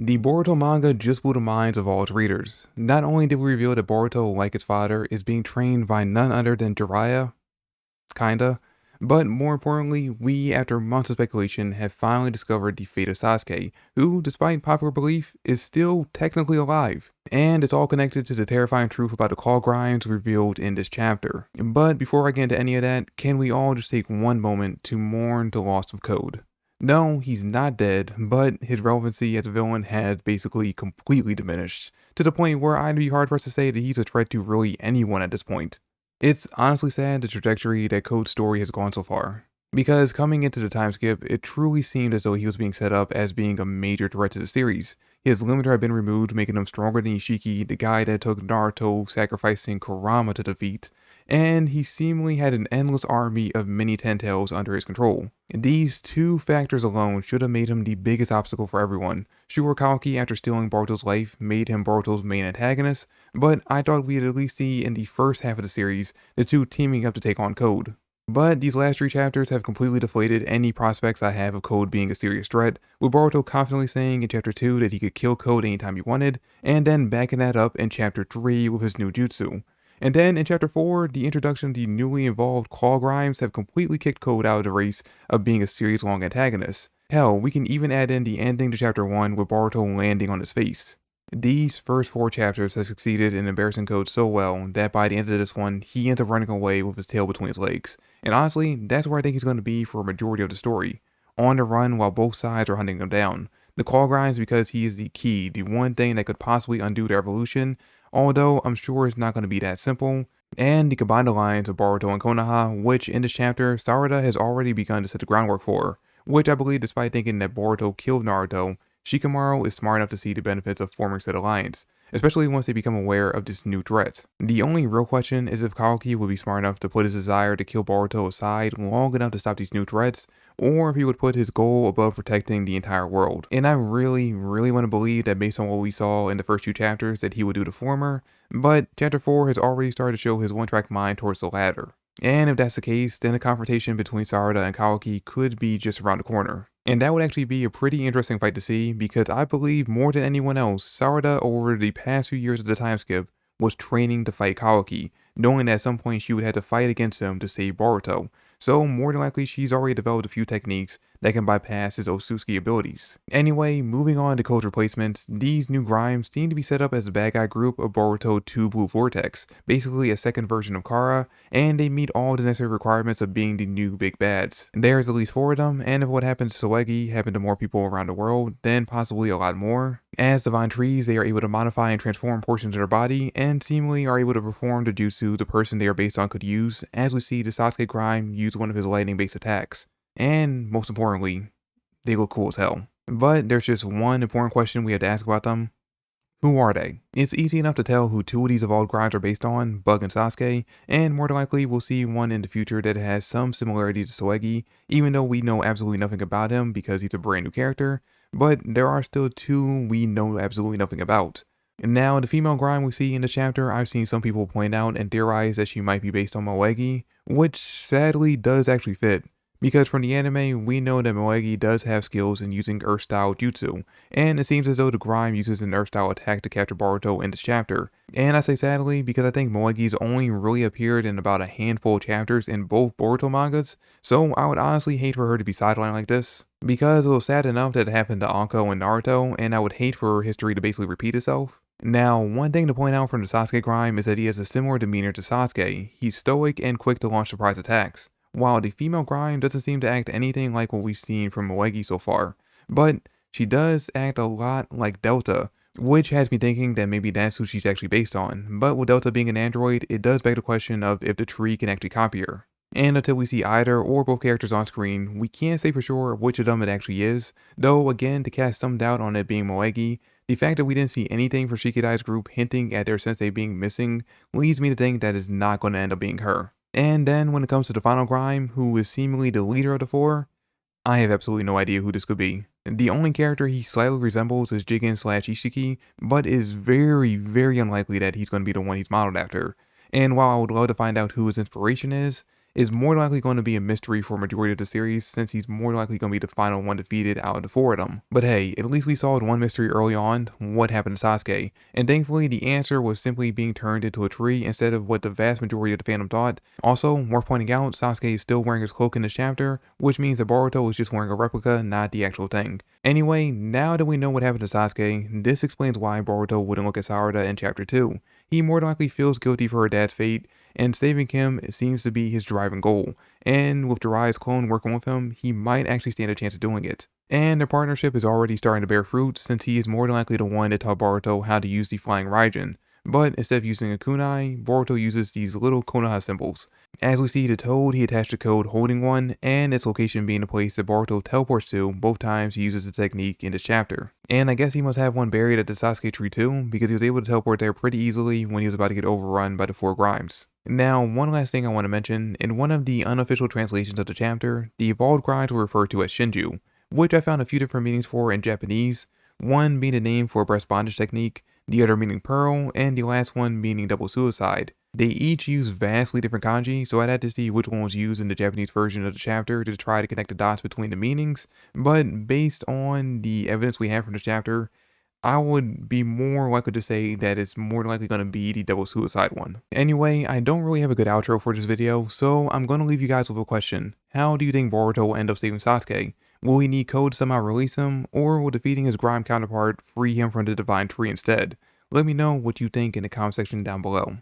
The Boruto manga just blew the minds of all its readers. Not only did we reveal that Boruto, like its father, is being trained by none other than Jiraiya, kinda, but more importantly, we, after months of speculation, have finally discovered the fate of Sasuke, who, despite popular belief, is still technically alive. And it's all connected to the terrifying truth about the call grinds revealed in this chapter. But before I get into any of that, can we all just take one moment to mourn the loss of Code? No, he's not dead, but his relevancy as a villain has basically completely diminished, to the point where I'd be hard pressed to say that he's a threat to really anyone at this point. It's honestly sad the trajectory that Code's story has gone so far, because coming into the time skip, it truly seemed as though he was being set up as being a major threat to the series. His limiter had been removed, making him stronger than Ishiki, the guy that took Naruto sacrificing Kurama to defeat, and he seemingly had an endless army of mini Ten-Tails under his control. These two factors alone should have made him the biggest obstacle for everyone. Sure, Kalki, after stealing Boruto's life, made him Boruto's main antagonist, but I thought we'd at least see in the first half of the series the two teaming up to take on Code. But these last 3 chapters have completely deflated any prospects I have of Code being a serious threat, with Boruto constantly saying in chapter 2 that he could kill Code anytime he wanted, and then backing that up in chapter 3 with his new jutsu. And then in chapter 4, the introduction of the newly involved Claw Grimes have completely kicked Code out of the race of being a series-long antagonist. Hell, we can even add in the ending to chapter 1 with Boruto landing on his face. These first 4 chapters have succeeded in embarrassing Code so well that by the end of this one, he ends up running away with his tail between his legs. And honestly, that's where I think he's going to be for a majority of the story. On the run while both sides are hunting him down. The Claw Grimes because he is the key, the one thing that could possibly undo their evolution, although I'm sure it's not going to be that simple. And the combined alliance of Boruto and Konoha, which in this chapter, Sarada has already begun to set the groundwork for, which I believe despite thinking that Boruto killed Naruto, Shikamaru is smart enough to see the benefits of forming said alliance, especially once they become aware of this new threat. The only real question is if Kalki would be smart enough to put his desire to kill Boruto aside long enough to stop these new threats, or if he would put his goal above protecting the entire world. And I really want to believe that based on what we saw in the first 2 chapters that he would do the former, but chapter 4 has already started to show his one-track mind towards the latter. And if that's the case, then the confrontation between Sarada and Kalki could be just around the corner. And that would actually be a pretty interesting fight to see, because I believe more than anyone else, Sarada over the past few years of the time skip was training to fight Kalki, knowing that at some point she would have to fight against him to save Boruto. So more than likely she's already developed a few techniques that can bypass his Otsutsuki abilities. Anyway, moving on to Code's replacements, these new Grimes seem to be set up as the bad guy group of Boruto 2 Blue Vortex, basically a second version of Kara, and they meet all the necessary requirements of being the new big bads. There's at least 4 of them, and if what happens to Soegi happened to more people around the world, then possibly a lot more. As divine trees, they are able to modify and transform portions of their body, and seemingly are able to perform the jutsu the person they are based on could use, as we see the Sasuke Grime use one of his lightning-based attacks. And most importantly, they look cool as hell. But there's just one important question we have to ask about them. Who are they? It's easy enough to tell who 2 of these evolved Grimes are based on, Bug and Sasuke, and more than likely we'll see one in the future that has some similarity to Soegi, even though we know absolutely nothing about him because he's a brand new character, but there are still 2 we know absolutely nothing about. Now, the female Grime we see in the chapter, I've seen some people point out and theorize that she might be based on Moegi, which sadly does actually fit. Because from the anime, we know that Moegi does have skills in using Earth-style jutsu, and it seems as though the Grime uses an Earth-style attack to capture Boruto in this chapter. And I say sadly because I think Moegi's only really appeared in about a handful of chapters in both Boruto mangas, so I would honestly hate for her to be sidelined like this. Because it was sad enough that it happened to Anko and Naruto, and I would hate for her history to basically repeat itself. Now, one thing to point out from the Sasuke Grime is that he has a similar demeanor to Sasuke. He's stoic and quick to launch surprise attacks, while the female Grime doesn't seem to act anything like what we've seen from Moegi so far, but she does act a lot like Delta, which has me thinking that maybe that's who she's actually based on. But with Delta being an android, it does beg the question of if the tree can actually copy her. And until we see either or both characters on screen, we can't say for sure which of them it actually is, though again to cast some doubt on it being Moegi, the fact that we didn't see anything from Shikidai's group hinting at their sensei being missing leads me to think that it's not going to end up being her. And then when it comes to the final Grime, who is seemingly the leader of the 4, I have absolutely no idea who this could be. The only character he slightly resembles is Jigen/Ishiki, but is very unlikely that he's going to be the one he's modeled after. And while I would love to find out who his inspiration is, is more likely going to be a mystery for a majority of the series, since he's more likely going to be the final one defeated out of the four of them. But hey, at least we solved one mystery early on: what happened to Sasuke? And thankfully the answer was simply being turned into a tree instead of what the vast majority of the fandom thought. Also, worth pointing out, Sasuke is still wearing his cloak in this chapter, which means that Boruto is just wearing a replica, not the actual thing. Anyway, now that we know what happened to Sasuke, this explains why Boruto wouldn't look at Sarada in chapter 2. He more than likely feels guilty for her dad's fate, and saving him seems to be his driving goal. And with Jiraiya's clone working with him, he might actually stand a chance of doing it. And their partnership is already starting to bear fruit, since he is more than likely the one that taught Boruto how to use the flying Raijin. But instead of using a kunai, Boruto uses these little Konoha symbols. As we see the toad, he attached a code holding one, and its location being the place that Boruto teleports to both times he uses the technique in this chapter. And I guess he must have one buried at the Sasuke tree too, because he was able to teleport there pretty easily when he was about to get overrun by the four Grimes. Now, one last thing I want to mention: in one of the unofficial translations of the chapter, the evolved Grimes were referred to as Shinju, which I found a few different meanings for in Japanese, one being the name for a breast bondage technique, the other meaning pearl, and the last one meaning double suicide. They each use vastly different kanji, so I'd have to see which one was used in the Japanese version of the chapter to try to connect the dots between the meanings, but based on the evidence we have from the chapter, I would be more likely to say that it's more likely going to be the double suicide one. Anyway, I don't really have a good outro for this video, so I'm going to leave you guys with a question. How do you think Boruto will end up saving Sasuke? Will he need code to somehow release him, or will defeating his grime counterpart free him from the divine tree instead? Let me know what you think in the comment section down below.